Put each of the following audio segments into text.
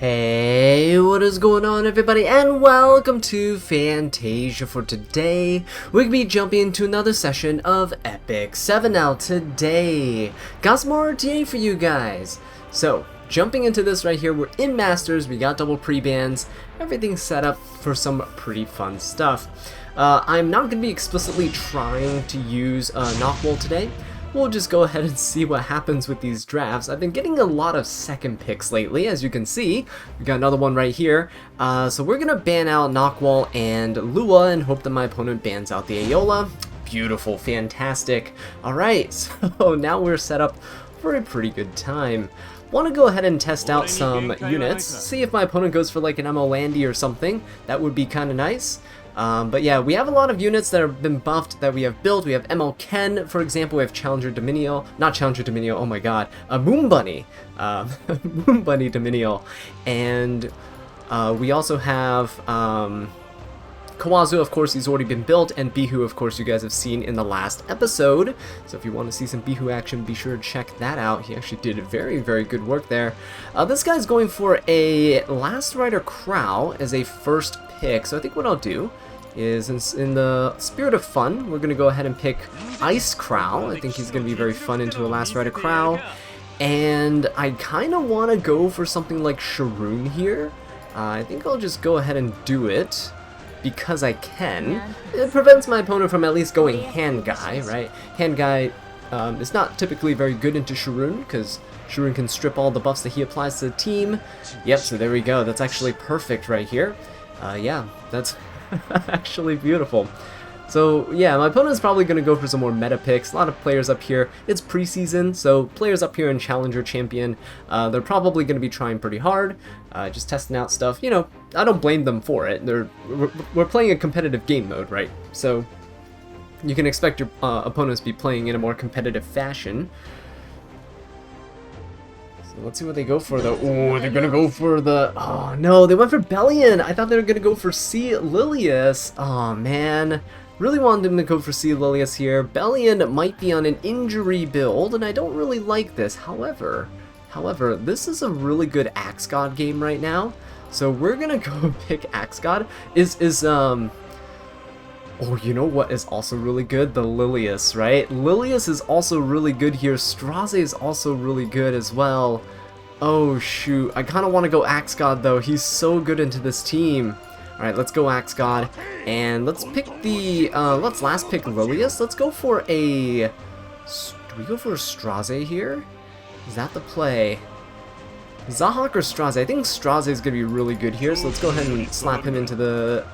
Hey, what is going on everybody, and welcome to Fantasia. For today, we're going to be jumping into another session of Epic 7 now today. Got some more RTA for you guys. So, jumping into this right here, we're in Masters, we got double pre-bans, everything's set up for some pretty fun stuff. I'm not going to be explicitly trying to use Knockwall today. We'll just go ahead and see what happens with these drafts. I've been getting a lot of second picks lately, as you can see. We got another one right here. So we're going to ban out Knockwall and Lua and hope that my opponent bans out the Aeola. Beautiful, fantastic. Alright, so now we're set up for a pretty good time. Want to go ahead and test out some units, see if my opponent goes for like an ML Landy or something. That would be kind of nice. But yeah, we have a lot of units that have been buffed that we have built. We have ML Ken, for example. We have Challenger Dominio, not Challenger Dominio, oh my god, Moon Bunny, Moon Bunny Dominio, and we also have Kawazu, of course, he's already been built, and Bihu, of course, you guys have seen in the last episode. So if you want to see some Bihu action, be sure to check that out. He actually did very, very good work there. This guy's going for a Last Rider Crow as a first pick, so I think what I'll do is, in the spirit of fun, we're going to go ahead and pick Ice Crow. I think he's going to be very fun into a Last Rider Crow. And I kind of want to go for something like Sharoon here. I think I'll just go ahead and do it because I can. It prevents my opponent from at least going Hand Guy, right? Hand Guy is not typically very good into Sharoon because Sharoon can strip all the buffs that he applies to the team. Yep, so there we go. That's actually perfect right here. Yeah, that's actually beautiful. So yeah, my opponent's probably going to go for some more meta picks. A lot of players up here. It's preseason, so players up here in Challenger Champion, they're probably going to be trying pretty hard, just testing out stuff. You know, I don't blame them for it. We're playing a competitive game mode, right? So you can expect your opponents to be playing in a more competitive fashion. Let's see what they go for though. Oh, they're gonna go for the... Oh no, they went for Bellion! I thought they were gonna go for C.Lilias. Oh man. Really wanted them to go for C.Lilias here. Bellion might be on an injury build, and I don't really like this. However, this is a really good Axe God game right now. So we're gonna go pick Axe God. Oh, you know what is also really good? The Lilias, right? Lilias is also really good here. Straze is also really good as well. Oh, shoot. I kind of want to go Axe God, though. He's so good into this team. Alright, let's go Axe God. And let's pick the... let's last pick Lilias. Let's go for a... Do we go for a Straze here? Is that the play? Zahak or Straze? I think Straze is going to be really good here, so let's go ahead and slap him into the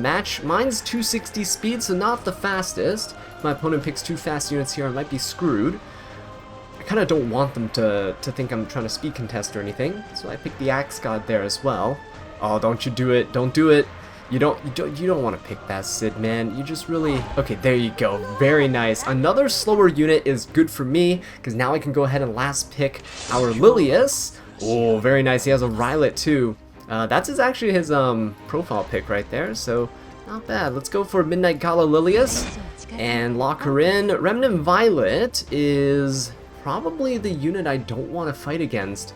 match. Mine's 260 speed, so not the fastest. If my opponent picks two fast units here, I might be screwed. I kind of don't want them to think I'm trying to speed contest or anything, so I picked the Axe God there as well. Oh, don't you do it. Don't do it. You don't want to pick that Sid, man. You just really... Okay, there you go. Very nice. Another slower unit is good for me, because now I can go ahead and last pick our Lilias. Oh, very nice. He has a Rylet, too. That's actually his profile pick right there, so not bad. Let's go for Midnight Gala Lilias and lock her in. Remnant Violet is probably the unit I don't want to fight against,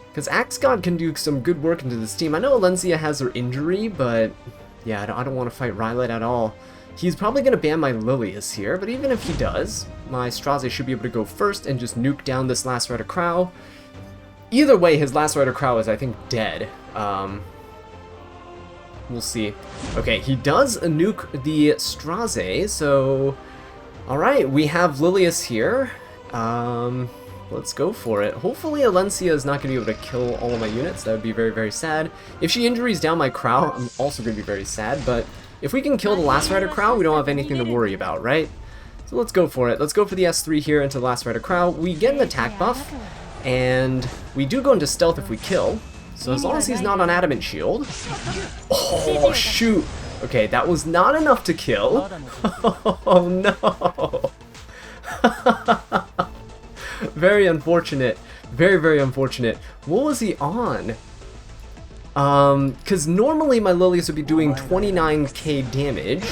because Axe God can do some good work into this team. I know Alencia has her injury, but yeah, I don't want to fight Rylet at all. He's probably going to ban my Lilias here, but even if he does, my Straze should be able to go first and just nuke down this Last Rider Crow. Either way, his Last Rider Crow is, I think, dead. We'll see. Okay, he does nuke the Straze, so... Alright, we have Lilias here. Let's go for it. Hopefully Alencia is not going to be able to kill all of my units. That would be very, very sad. If she injuries down my Crow, I'm also going to be very sad, but if we can kill the Last Rider Crow, we don't have anything to worry about, right? So let's go for it. Let's go for the S3 here into the Last Rider Crow. We get an attack buff, and we do go into stealth if we kill. So as long as he's not on Adamant Shield... Oh, shoot! Okay, that was not enough to kill. Oh, no! Very unfortunate. Very, very unfortunate. What was he on? Because normally my Lilias would be doing 29k damage.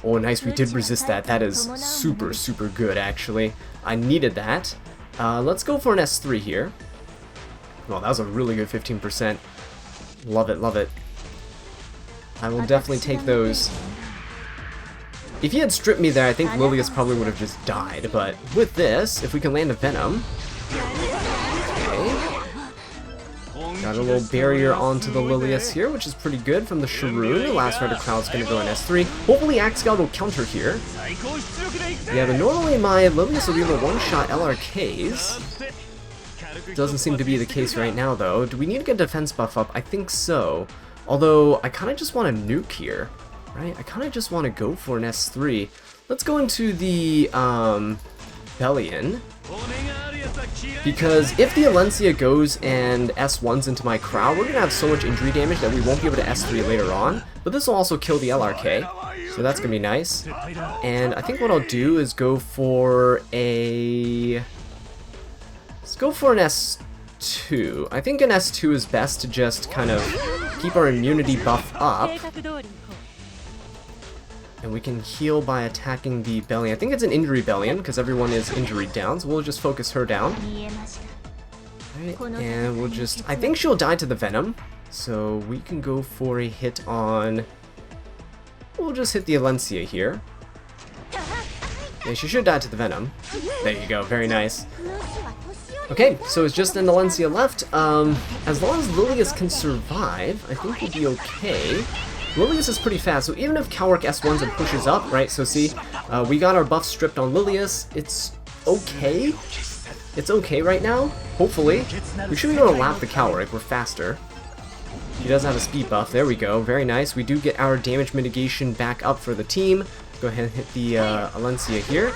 Oh, nice, we did resist that. That is super, super good, actually. I needed that. Let's go for an S3 here. Well, that was a really good 15%. Love it, love it. I will definitely take those. If he had stripped me there, I think Lilias probably would have just died, but with this, if we can land a Venom... Okay. Got a little barrier onto the Lilias here, which is pretty good from the Sharoon. The last Rider Cloud's going to go in S3. Hopefully Axe God will counter here. Yeah, but normally my Lilias will be able to one-shot LRKs. Doesn't seem to be the case right now, though. Do we need to get defense buff up? I think so. Although, I kind of just want to nuke here. Right? I kind of just want to go for an S3. Let's go into the Bellion. Because if the Alencia goes and S1s into my crowd, we're going to have so much injury damage that we won't be able to S3 later on. But this will also kill the LRK, so that's going to be nice. And I think what I'll do is go for a... Let's go for an S2. I think an S2 is best to just kind of keep our immunity buff up. And we can heal by attacking the Bellion. I think it's an injury Bellion, because everyone is injury down, so we'll just focus her down. Right, and we'll just... I think she'll die to the Venom, so we can go for a hit on... We'll just hit the Alencia here. Yeah, she should die to the Venom. There you go, very nice. Okay, so it's just an Alencia left. As long as Lilias can survive, I think we'll be okay. Lilias is pretty fast, so even if Calric S1s and pushes up, right, so see, we got our buff stripped on Lilias. It's okay. It's okay right now, hopefully. We should be able to lap the Calric, we're faster. He does have a speed buff, there we go, very nice. We do get our damage mitigation back up for the team. Let's go ahead and hit the Alencia here.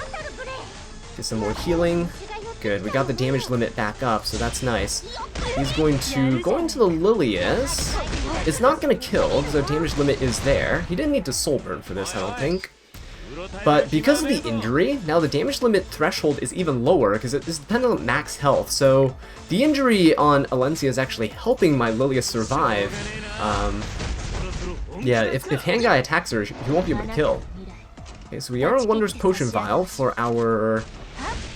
Get some more healing. Good, we got the damage limit back up, so that's nice. He's going to go into the Lilias. It's not going to kill, because our damage limit is there. He didn't need to soul burn for this, I don't think. But because of the injury, now the damage limit threshold is even lower, because it is dependent on max health. So the injury on Alencia is actually helping my Lilias survive. Yeah, if Hangai attacks her, he won't be able to kill. Okay, so we are on Wondrous Potion Vial for our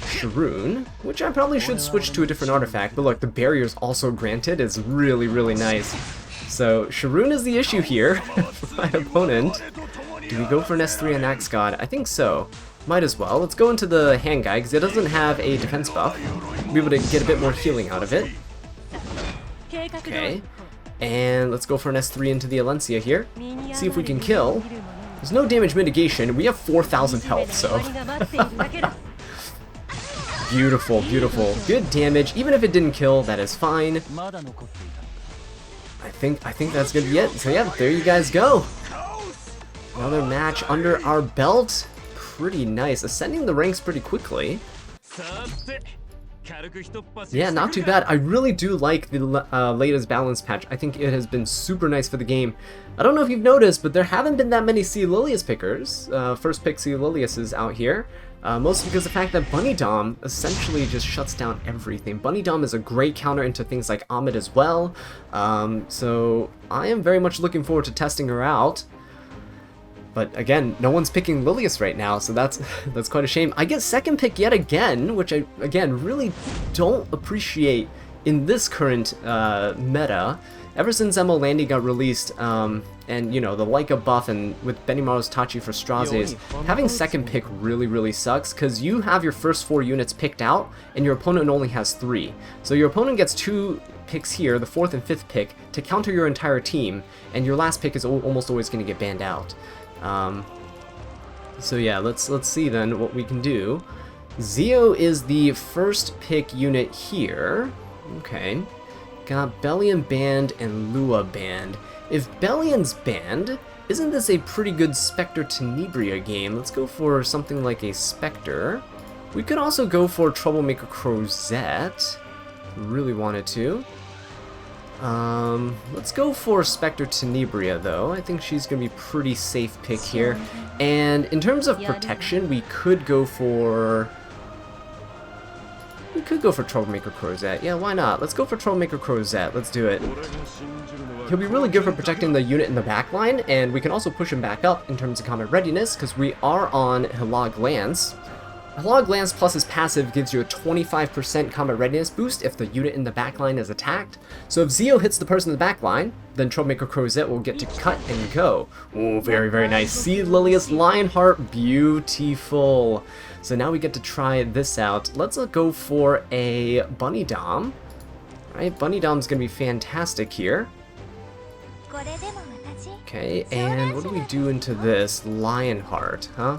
Sharoon, which I probably should switch to a different artifact, but look, the barrier's also granted is really, really nice. So, Sharoon is the issue here for my opponent. Do we go for an S3 on Axe God? I think so. Might as well. Let's go into the Hangai, because it doesn't have a defense buff. We'll be able to get a bit more healing out of it. Okay. And let's go for an S3 into the Alencia here. See if we can kill. There's no damage mitigation. We have 4,000 health, so... Beautiful, beautiful. Good damage. Even if it didn't kill, that is fine. I think that's gonna be it. So yeah, there you guys go. Another match under our belt. Pretty nice. Ascending the ranks pretty quickly. Yeah, not too bad. I really do like the latest balance patch. I think it has been super nice for the game. I don't know if you've noticed, but there haven't been that many C.Lilias pickers. First pick C.Lilias is out here. Mostly because of the fact that Bunny Dom essentially just shuts down everything. Bunny Dom is a great counter into things like Ahmed as well. So I am very much looking forward to testing her out. But again, no one's picking Lilias right now, so that's quite a shame. I get second pick yet again, which I, again, really don't appreciate in this current meta. Ever since ML Landy got released, and, you know, the Leica buff and with Benimaru's Tachi for Strazes, having second pick really, really sucks, because you have your first 4 units picked out, and your opponent only has 3. So your opponent gets 2 picks here, the 4th and 5th pick, to counter your entire team, and your last pick is almost always going to get banned out. So yeah, let's see then what we can do. Zeo is the first pick unit here. Okay. Got Bellion banned and Lua banned. If Bellion's banned, isn't this a pretty good Spectre Tenebria game? Let's go for something like a Spectre. We could also go for Troublemaker Crozette. Really wanted to. Let's go for Spectre Tenebria though. I think she's gonna be pretty safe pick here. And in terms of protection, we could go for Troublemaker Crozette. Yeah, why not? Let's go for Troublemaker Crozette. Let's do it. He'll be really good for protecting the unit in the back line, and we can also push him back up in terms of combat readiness, because we are on Hilag Lance. Log Lance plus his passive gives you a 25% combat readiness boost if the unit in the backline is attacked. So if Zio hits the person in the backline, then Troublemaker Crozet will get to cut and go. Oh, very, very nice. C.Lilias Lionheart, beautiful. So now we get to try this out. Let's go for a Bunny Dom. Right, Bunny Dom's gonna be fantastic here. Okay, and what do we do into this? Lionheart, huh?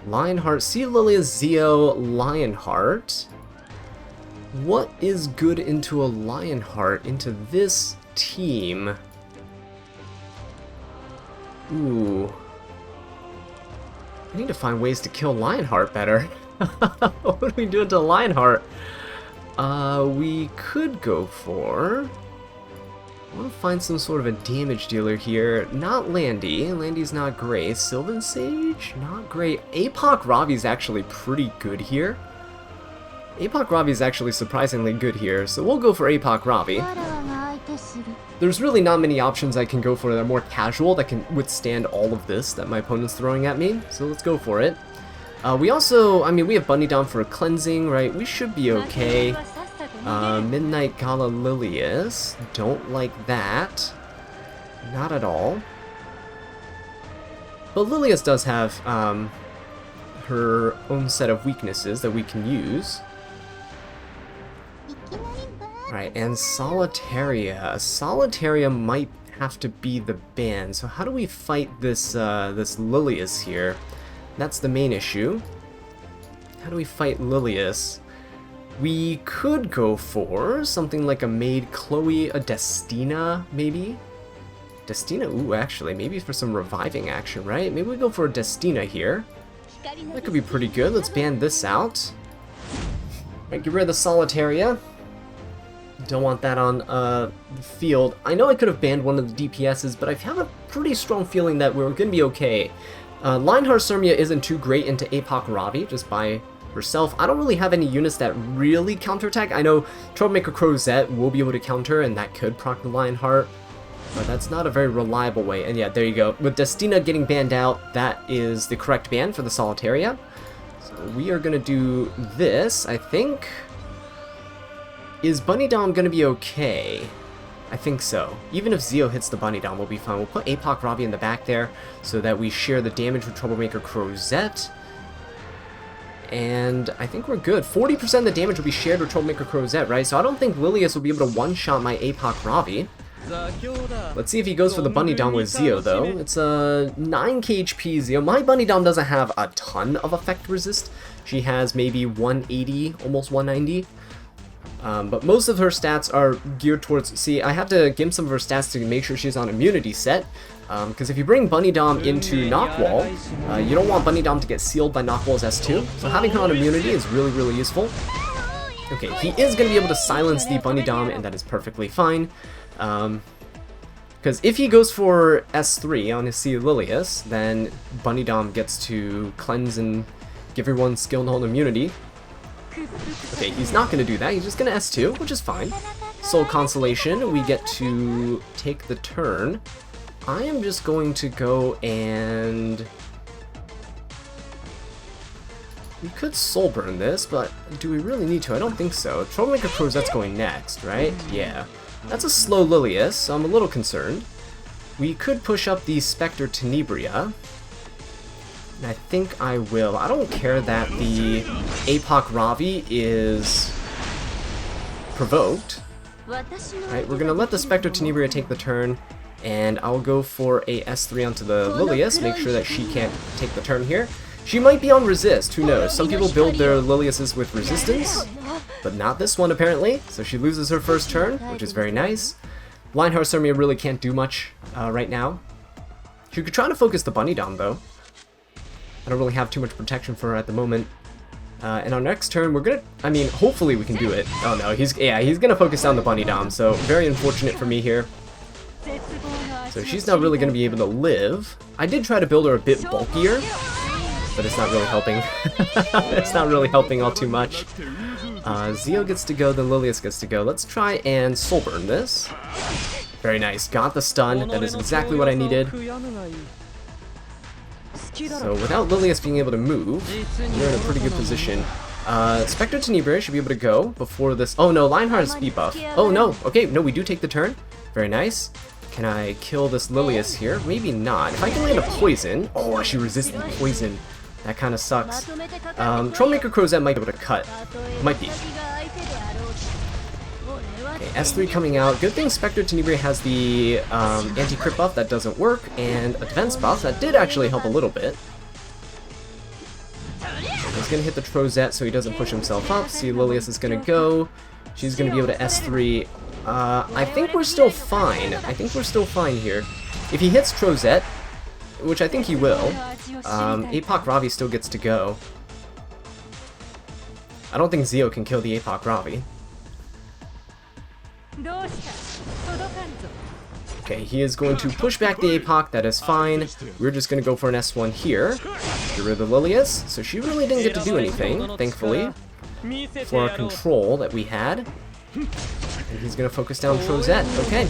Lionheart, C.Lilias, Zio, Lionheart. What is good into a Lionheart, into this team? Ooh. I need to find ways to kill Lionheart better. What do we do into Lionheart? We could go for... I want to find some sort of a damage dealer here. Not Landy. Landy's not great. Sylvan Sage? Not great. Apoc Ravi's actually pretty good here. Apoc Ravi's actually surprisingly good here, so we'll go for Apoc Ravi. There's really not many options I can go for that are more casual that can withstand all of this that my opponent's throwing at me, so let's go for it. We also, I mean, we have Bunny Dom for a cleansing, right? We should be okay. Midnight Gala Lilias. Don't like that. Not at all. But Lilias does have her own set of weaknesses that we can use. Right, and Solitaria. Solitaria might have to be the ban. So how do we fight this this Lilias here? That's the main issue. How do we fight Lilias? We could go for something like a Maid Chloe, a Destina, maybe? Destina, ooh, actually, maybe for some reviving action, right? Maybe we go for a Destina here. That could be pretty good. Let's ban this out. Right, get rid of the Solitaria. Don't want that on the field. I know I could have banned one of the DPSs, but I have a pretty strong feeling that we're going to be okay. Lionheart Sermia isn't too great into Apoc Ravi, just by herself. I don't really have any units that really counterattack. I know Troublemaker Crozet will be able to counter, and that could proc the Lionheart, but that's not a very reliable way. And yeah, there you go. With Destina getting banned out, that is the correct ban for the Solitaria. So we are going to do this, I think. Is Bunny Dom going to be okay? I think so. Even if Zio hits the Bunny Dom, we'll be fine. We'll put Apoc Ravi in the back there so that we share the damage with Troublemaker Crozet. And I think we're good. 40% of the damage will be shared with Troublemaker Crozet, right? So I don't think Lilias will be able to one-shot my Apoc Ravi. Let's see if he goes for the Bunny Dom with Zio, though. It's a 9k HP Zio. My Bunny Dom doesn't have a ton of effect resist. She has maybe 180, almost 190. But most of her stats are geared towards... See, I have to give some of her stats to make sure she's on immunity set. Because if you bring Bunny Dom into Knockwall, you don't want Bunny Dom to get sealed by Knockwall's S2. So having her on immunity is really, really useful. Okay, he is going to be able to silence the Bunny Dom, and that is perfectly fine. Because if he goes for S3 on his C.Lilias, then Bunny Dom gets to cleanse and give everyone skill null and immunity. Okay, he's not going to do that. He's just going to S2, which is fine. Soul Consolation, we get to take the turn. I am just going to go and... We could Soul Burn this, but do we really need to? I don't think so. Troublemaker Crozet's going next, right? Yeah. That's a slow Lilias, so I'm a little concerned. We could push up the Spectre Tenebria. And I think I will. I don't care that the Apoc Ravi is provoked. Right, we're going to let the Spectre Tenebria take the turn. And I'll go for a S3 onto the Lilias, make sure that she can't take the turn here. She might be on resist, who knows? Some people build their Liliases with resistance, but not this one apparently. So she loses her first turn, which is very nice. Lionheart Sermia really can't do much right now. She could try to focus the Bunny Dom though. I don't really have too much protection for her at the moment. And our next turn, we're gonna, I mean, hopefully we can do it. Oh no, he's gonna focus down the Bunny Dom, so very unfortunate for me here. So she's not really going to be able to live. I did try to build her a bit bulkier, but it's not really helping. It's not really helping all too much. Zio gets to go, then Lilias gets to go. Let's try and Soul Burn this. Very nice. Got the stun. That is exactly what I needed. So without Lilias being able to move, we're in a pretty good position. Spectre Tenebris should be able to go before this. Oh no, Lionheart has speed buff. Oh no, okay, no, we do take the turn. Very nice. Can I kill this Lilias here? Maybe not. If I can land a poison. Oh, she resisted the poison. That kind of sucks. Trollmaker Crozet might be able to cut. Might be. Okay, S3 coming out. Good thing Spectre Tenebris has the anti-crit buff. That doesn't work. And a defense buff. That did actually help a little bit. He's going to hit the Trozet so he doesn't push himself up. C.Lilias is going to go. She's going to be able to S3. I think we're still fine. I think we're still fine here. If he hits Trozet, which I think he will, Apoc Ravi still gets to go. I don't think Zio can kill the Apoc Ravi. Okay, he is going to push back the Apoc, that is fine. We're just going to go for an S1 here. Get rid of the Lilias, so she really didn't get to do anything, thankfully, for our control that we had. And he's going to focus down Trozet, okay.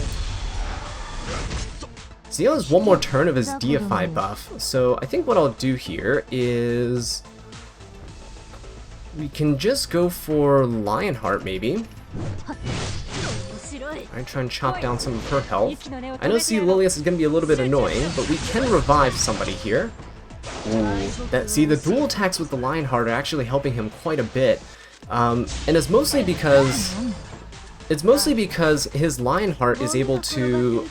Zio has one more turn of his Deify buff, so I think what I'll do here is we can just go for Lionheart, maybe. I try and chop down some of her health. I know C.Lilias is going to be a little bit annoying, but we can revive somebody here. Ooh, see, the dual attacks with the Lionheart are actually helping him quite a bit. And it's mostly because his Lionheart is able to,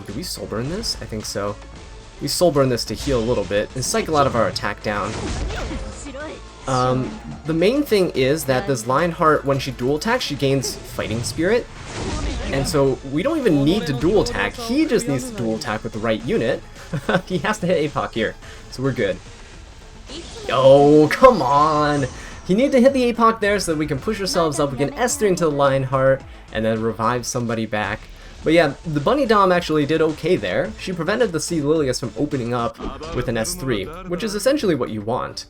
do we soul burn this? I think so. We soul burn this to heal a little bit and cycle out of our attack down. The main thing is that this Lionheart, when she dual attacks, she gains Fighting Spirit. And so we don't even need to dual attack, he just needs to dual attack with the right unit. He has to hit Apoc here, so we're good. Oh, come on! You need to hit the Apoc there so that we can push ourselves up, we can S3 into the Lionheart, and then revive somebody back. But yeah, the Bunny Dom actually did okay there. She prevented the C.Lilias from opening up with an S3, which is essentially what you want.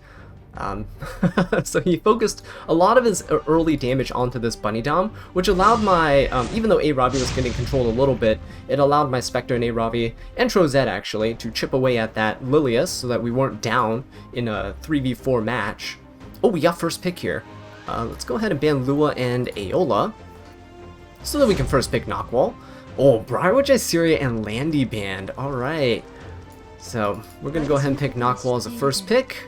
So he focused a lot of his early damage onto this Bunny Dom, which allowed my, even though A-Ravi was getting controlled a little bit, it allowed my Spectre and A-Ravi, and Trozet actually, to chip away at that Lilias so that we weren't down in a 3v4 match. Oh, we got first pick here. Let's go ahead and ban Lua and Aola, so that we can first pick Knockwall. Oh, Briarwitch, Iseria, and Landy banned. Alright. So, we're gonna go ahead and pick Knockwall as a first pick.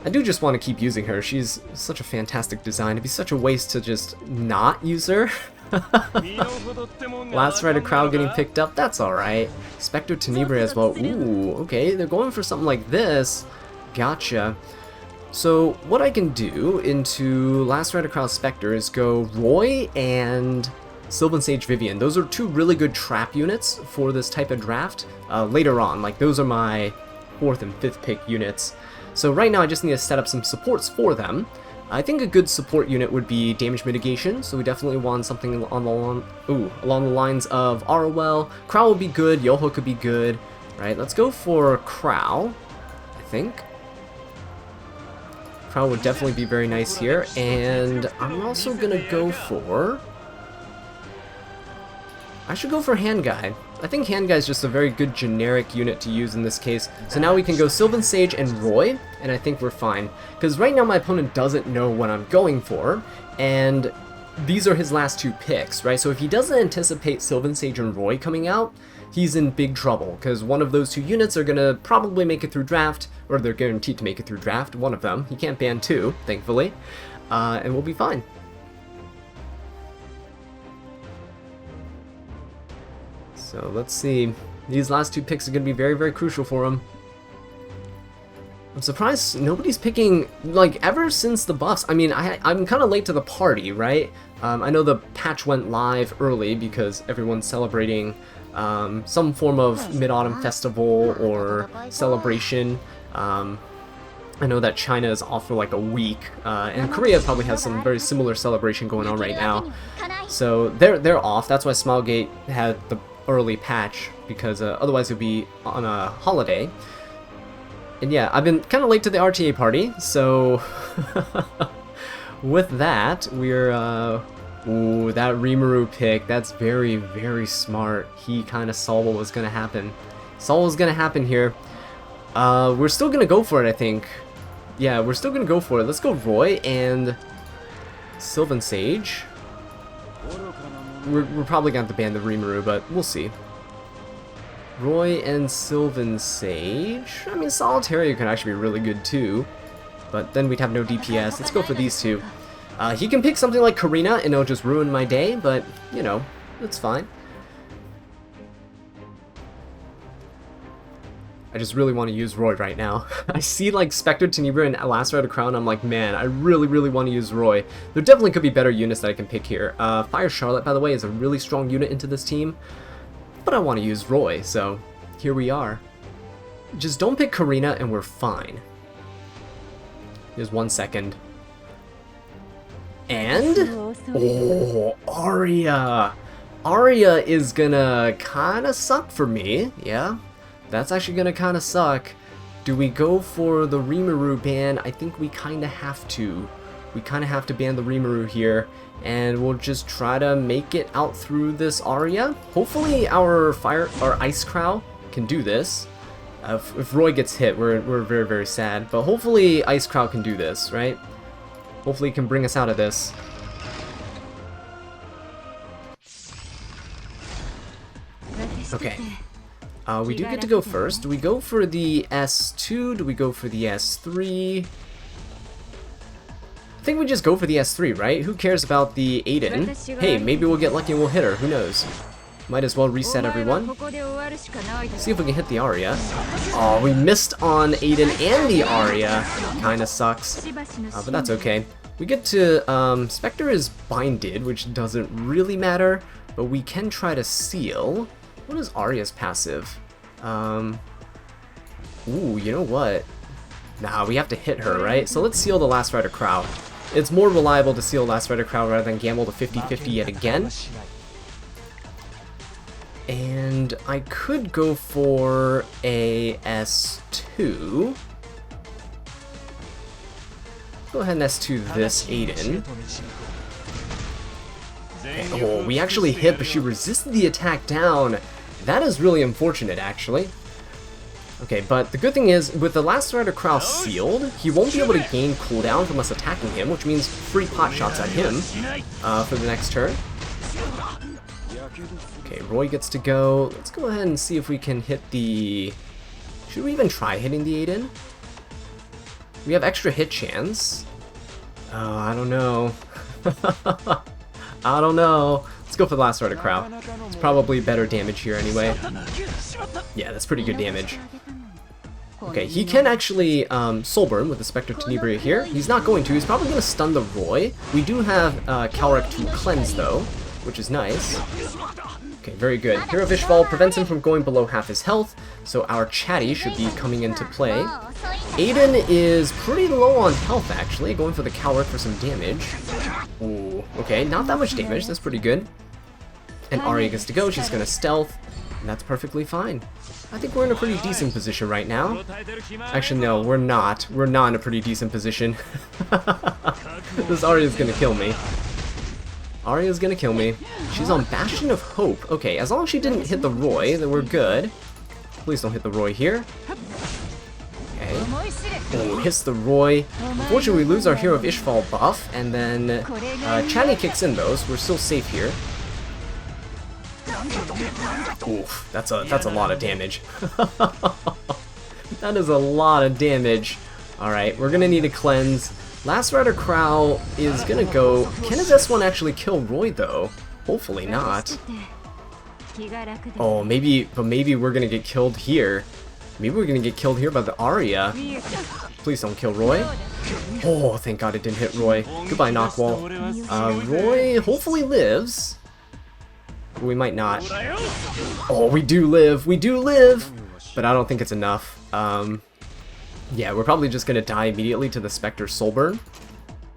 I do just want to keep using her. She's such a fantastic design. It'd be such a waste to just not use her. Last Rider Crowd getting picked up. That's alright. Spectre Tenebris as well. Ooh, okay. They're going for something like this. Gotcha. So, what I can do into Last Rider Crowd Spectre is go Roy and Sylvan Sage Vivian. Those are two really good trap units for this type of draft. Later on, like those are my 4th and 5th pick units. So right now I just need to set up some supports for them. I think a good support unit would be damage mitigation, so we definitely want something along the lines of Arwell. Crow would be good, Yoho could be good. Right, let's go for Crow, I think. Crow would definitely be very nice here, and I'm also gonna go for... I should go for Hand Guy. I think Hand Guy is just a very good generic unit to use in this case. So now we can go Sylvan Sage and Roy, and I think we're fine. Because right now my opponent doesn't know what I'm going for, and these are his last 2 picks, right? So if he doesn't anticipate Sylvan Sage and Roy coming out, he's in big trouble, because one of those 2 units are going to probably make it through draft, or they're guaranteed to make it through draft, one of them. He can't ban 2, thankfully, and we'll be fine. So let's see. These last 2 picks are going to be very, very crucial for him. I'm surprised nobody's picking, like, ever since the buffs. I mean, I'm kind of late to the party, right? I know the patch went live early because everyone's celebrating some form of Mid-Autumn Festival or celebration. I know that China is off for like a week, and Korea probably has some very similar celebration going on right now. So they're off. That's why Smilegate had the early patch, because otherwise it would be on a holiday. And yeah, I've been kind of late to the RTA party, so with that, we're Ooh, that Rimuru pick, that's very, very smart. He kind of saw what was going to happen. Saw what was going to happen here. We're still going to go for it, I think. Yeah, we're still going to go for it. Let's go Roy and Sylvan Sage. We're probably going to have to ban the Rimuru, but we'll see. Roy and Sylvan Sage. I mean, Solitaria could actually be really good too. But then we'd have no DPS. Let's go for these two. He can pick something like Karina and it'll just ruin my day, but, you know, it's fine. I just really want to use Roy right now. I see like Spectre, Tenebra, and Last Rider Crown. I'm like, man, I really, really want to use Roy. There definitely could be better units that I can pick here. Fire Charlotte, by the way, is a really strong unit into this team. But I want to use Roy, so here we are. Just don't pick Karina and we're fine. Here's 1 second. And... oh, Arya! Arya is gonna kinda suck for me, yeah? That's actually gonna kinda suck. Do we go for the Rimuru ban? I think we kinda have to. We kinda have to ban the Rimuru here, and we'll just try to make it out through this Arya. Hopefully our Ice Crow can do this. If Roy gets hit, we're very, very sad. But hopefully Ice Crow can do this, right? Hopefully he can bring us out of this. Okay. We do get to go first. Do we go for the S2? Do we go for the S3? I think we just go for the S3, right? Who cares about the Aiden? Hey, maybe we'll get lucky and we'll hit her. Who knows? Might as well reset everyone. See if we can hit the Arya. Oh, we missed on Aiden and the Arya. Kinda sucks. But that's okay. We get to, Spectre is binded, which doesn't really matter. But we can try to seal. What is Arya's passive? Ooh, you know what? Nah, we have to hit her, right? So let's seal the Last Rider Crow. It's more reliable to seal Last Rider Crow rather than gamble the 50-50 yet again. And I could go for a S2. Go ahead and S2 this Aiden. Okay, oh, we actually hit, but she resisted the attack down. That is really unfortunate, actually. Okay, but the good thing is, with the Last Rider Crow sealed, he won't be able to gain cooldown from us attacking him, which means free pot shots at him for the next turn. Okay, Roy gets to go. Let's go ahead and see if we can hit the... Should we even try hitting the Aiden? We have extra hit chance. Oh, I don't know. I don't know. Let's go for the Last Rider Crow. It's probably better damage here anyway. Yeah, that's pretty good damage. Okay, he can actually Soulburn with the Spectre Tenebria here. He's not going to. He's probably going to stun the Roy. We do have Calric to cleanse, though, which is nice. Okay, very good. Hero of Ishval prevents him from going below half his health, so our Chatty should be coming into play. Aiden is pretty low on health, actually, going for the Calric for some damage. Ooh, okay, not that much damage. That's pretty good. And Arya gets to go. She's going to stealth, and that's perfectly fine. I think we're in a pretty decent position right now. Actually, no, we're not. We're not in a pretty decent position. This Arya's going to kill me. Arya's going to kill me. She's on Bastion of Hope. Okay, as long as she didn't hit the Roy, then we're good. Please don't hit the Roy here. Okay. Oh, hits the Roy. Unfortunately, we lose our Hero of Ishval buff, and then Chatty kicks in, though, so we're still safe here. Oof, that's a lot of damage. That is a lot of damage. Alright, we're gonna need a cleanse. Last Rider Crow is gonna go... Can his S1 actually kill Roy, though? Hopefully not. Oh, maybe we're gonna get killed here. Maybe we're gonna get killed here by the Arya. Please don't kill Roy. Oh, thank God it didn't hit Roy. Goodbye, Knockwall. Roy hopefully lives. We might not. Oh, we do live. We do live! But I don't think it's enough. Yeah, we're probably just gonna die immediately to the Spectre Soulburn.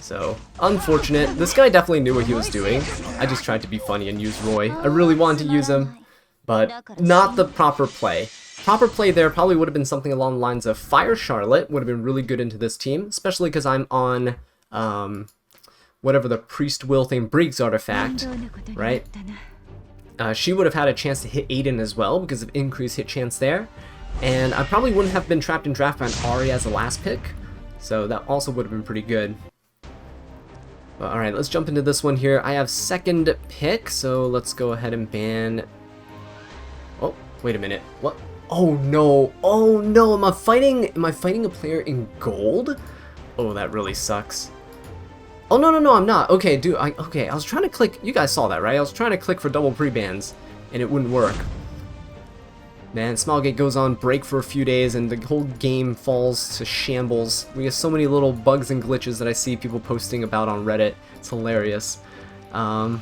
So, unfortunate. This guy definitely knew what he was doing. I just tried to be funny and use Roy. I really wanted to use him, but not the proper play. Proper play there probably would have been something along the lines of Fire Charlotte would have been really good into this team, especially because I'm on, whatever the Priest Will thing breaks artifact, right? She would have had a chance to hit Aiden as well because of increased hit chance there. And I probably wouldn't have been trapped in draft by an Ari as the last pick. So that also would have been pretty good. But alright, let's jump into this one here. I have second pick, so let's go ahead and ban... Oh, wait a minute. What? Oh no! Oh no! Am I fighting a player in gold? Oh, that really sucks. Oh no, I'm not. Okay, dude, I was trying to click, you guys saw that, right? I was trying to click for double pre-bans, and it wouldn't work. Man, Smilegate goes on break for a few days, and the whole game falls to shambles. We have so many little bugs and glitches that I see people posting about on Reddit. It's hilarious. Alright,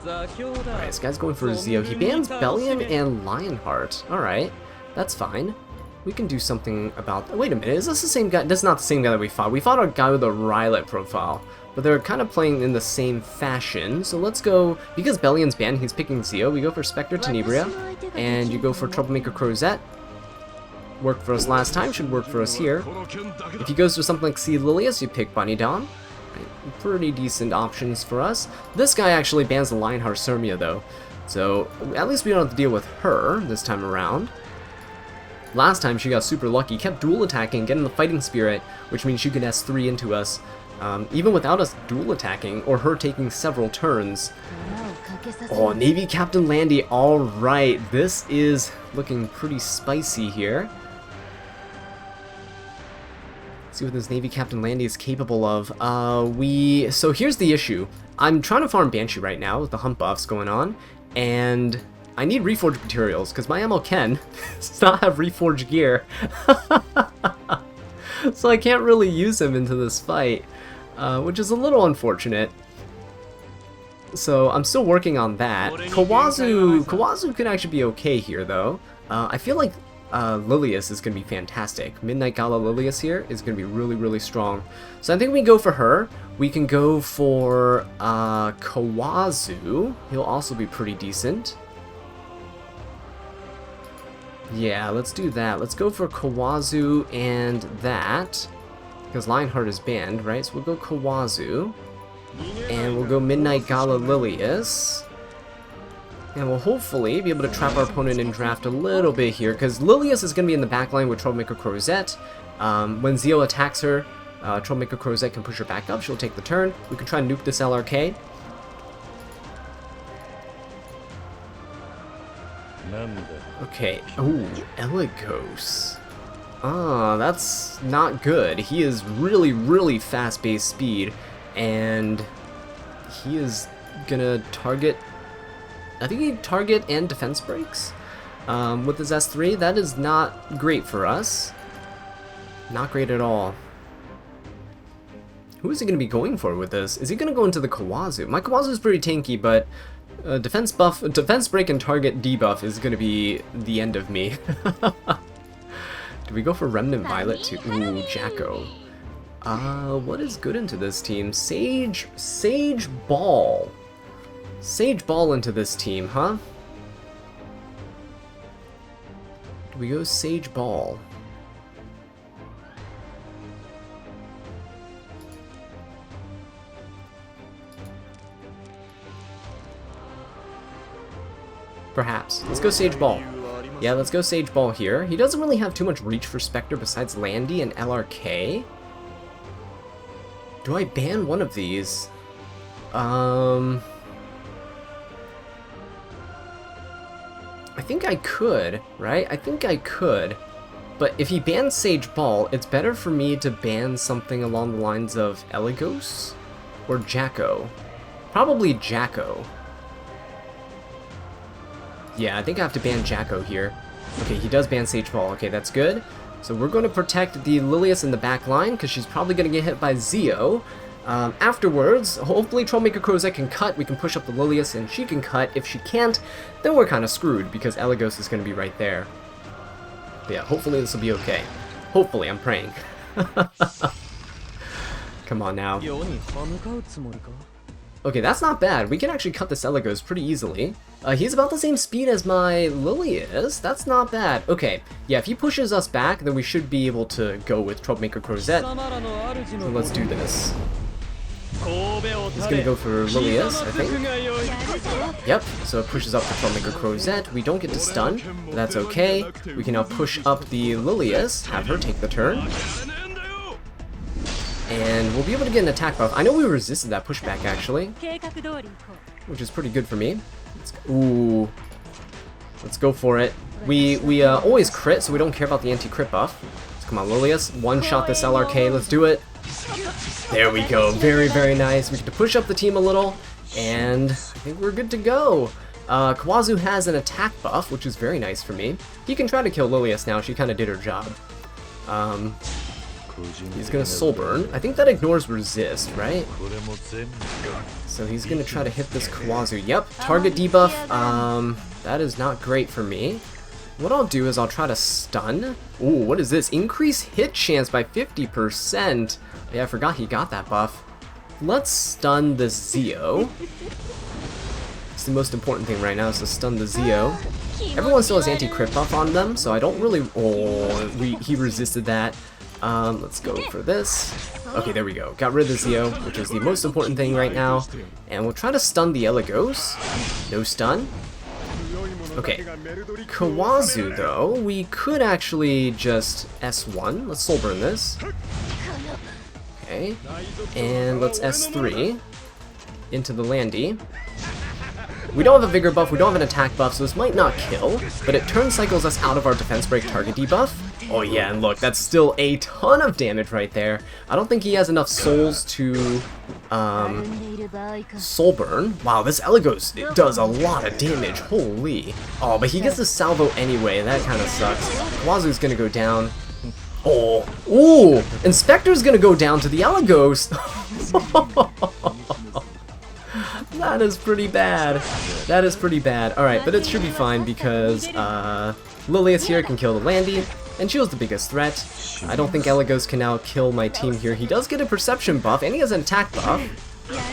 this guy's going for Zeo. He bans Bellion and Lionheart. Alright, that's fine. We can do something about that. Wait a minute, is this the same guy? This is not the same guy that we fought. We fought a guy with a Rylet profile, but they're kind of playing in the same fashion. So let's go, because Bellion's banned, he's picking Zeo. We go for Spectre Tenebria, and you go for Troublemaker Crozet. Worked for us last time, should work for us here. If he goes for something like C.Lilias, you pick Bunny Dom. Pretty decent options for us. This guy actually bans the Lionheart Sermia though, so at least we don't have to deal with her this time around. Last time she got super lucky, kept dual attacking, getting the Fighting Spirit, which means she could S3 into us, even without us dual attacking, or her taking several turns. Oh, Navy Captain Landy, alright, this is looking pretty spicy here. Let's see what this Navy Captain Landy is capable of. So here's the issue. I'm trying to farm Banshee right now with the hump buffs going on, and I need reforged materials, because my ML does not have reforged gear. So I can't really use him into this fight, which is a little unfortunate. So I'm still working on that. Kawazu could actually be okay here, though. I feel like Lilias is going to be fantastic. Midnight Gala Lilias here is going to be really, really strong. So I think we can go for her. We can go for Kawazu. He'll also be pretty decent. Yeah, let's do that. Let's go for Kawazu and that, because Lionheart is banned, right? So we'll go Kawazu, and we'll go Midnight Gala Lilias, and we'll hopefully be able to trap our opponent in draft a little bit here, because Lilias is going to be in the backline with Troublemaker Crozet. When Zeo attacks her, Troublemaker Crozet can push her back up. She'll take the turn. We can try and nuke this LRK. Okay, ooh, Eligos. Ah, that's not good. He is really, really fast base speed, and he is gonna target, I think he target and defense breaks with his S3. That is not great for us. Not great at all. Who is he gonna be going for with this? Is he gonna go into the Kawazu? My Kawazu is pretty tanky, but defense break and target debuff is going to be the end of me. Do we go for Remnant Violet too? Ooh, Jacko. What is good into this team? Sage Ball. Sage Ball into this team, huh? Do we go Sage Ball? Perhaps. Let's go Sage Ball. Yeah, let's go Sage Ball here. He doesn't really have too much reach for Spectre besides Landy and LRK. Do I ban one of these? I think I could, right? I think I could. But if he bans Sage Ball, it's better for me to ban something along the lines of Eligos or Jacko. Probably Jacko. Yeah, I think I have to ban Jacko here. Okay, he does ban Sage Ball. Okay, that's good. So we're going to protect the Lilias in the back line, because she's probably going to get hit by Zeo. Afterwards, hopefully Troublemaker Crozet can cut. We can push up the Lilias, and she can cut. If she can't, then we're kind of screwed, because Eligos is going to be right there. But yeah, hopefully this will be okay. Hopefully, I'm praying. Come on now. Okay, that's not bad. We can actually cut the Eligos pretty easily. He's about the same speed as my Lilias. That's not bad. Okay, yeah, if he pushes us back, then we should be able to go with Troublemaker Crozet. So let's do this. He's gonna go for Lilias, I think. Yep, so it pushes up the Tormentor Crozet. We don't get to stun, but that's okay. We can now push up the Lilias, have her take the turn. And we'll be able to get an attack buff. I know we resisted that pushback, actually, which is pretty good for me. Ooh. Let's go for it. We always crit, so we don't care about the anti-crit buff. So come on, Lilias. One-shot this LRK. Let's do it. There we go. Very, very nice. We get to push up the team a little, and I think we're good to go. Kawazu has an attack buff, which is very nice for me. He can try to kill Lilias now. She kind of did her job. He's gonna Soul Burn. I think that ignores resist, right? So he's gonna try to hit this Kawazu. Yep, target debuff. That is not great for me. What I'll do is I'll try to stun. Ooh, what is this? Increase hit chance by 50%. Yeah, I forgot he got that buff. Let's stun the Zeo. It's the most important thing right now is to stun the Zeo. Everyone still has anti-crit buff on them, so I don't really... Oh, he resisted that. Let's go for this. Okay, there we go. Got rid of the Zeo, which is the most important thing right now. And we'll try to stun the Elagos. No stun. Okay. Kawazu, though, we could actually just S1. Let's Soul Burn this. Okay. And let's S3 into the Landy. We don't have a Vigor buff, we don't have an attack buff, so this might not kill, but it turn cycles us out of our defense break target debuff. Oh yeah, and look, that's still a ton of damage right there. I don't think he has enough souls to Soul Burn. Wow, this Elagos, it does a lot of damage, holy. Oh, but he gets the salvo anyway, that kind of sucks. Kawazu's gonna go down. Oh, ooh, Inspector's gonna go down to the Elagos. That is pretty bad. That is pretty bad. Alright, but it should be fine because Lilias here can kill the Landy, and she was the biggest threat. I don't think Elagos can now kill my team here. He does get a perception buff, and he has an attack buff,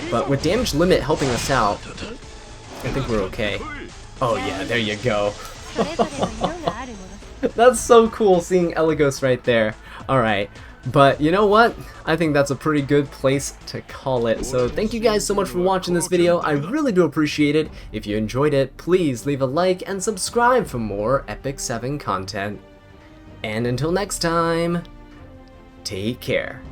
but with damage limit helping us out, I think we're okay. Oh yeah, there you go. That's so cool seeing Elagos right there. Alright. But you know what? I think that's a pretty good place to call it. So thank you guys so much for watching this video. I really do appreciate it. If you enjoyed it, please leave a like and subscribe for more Epic 7 content. And until next time, take care.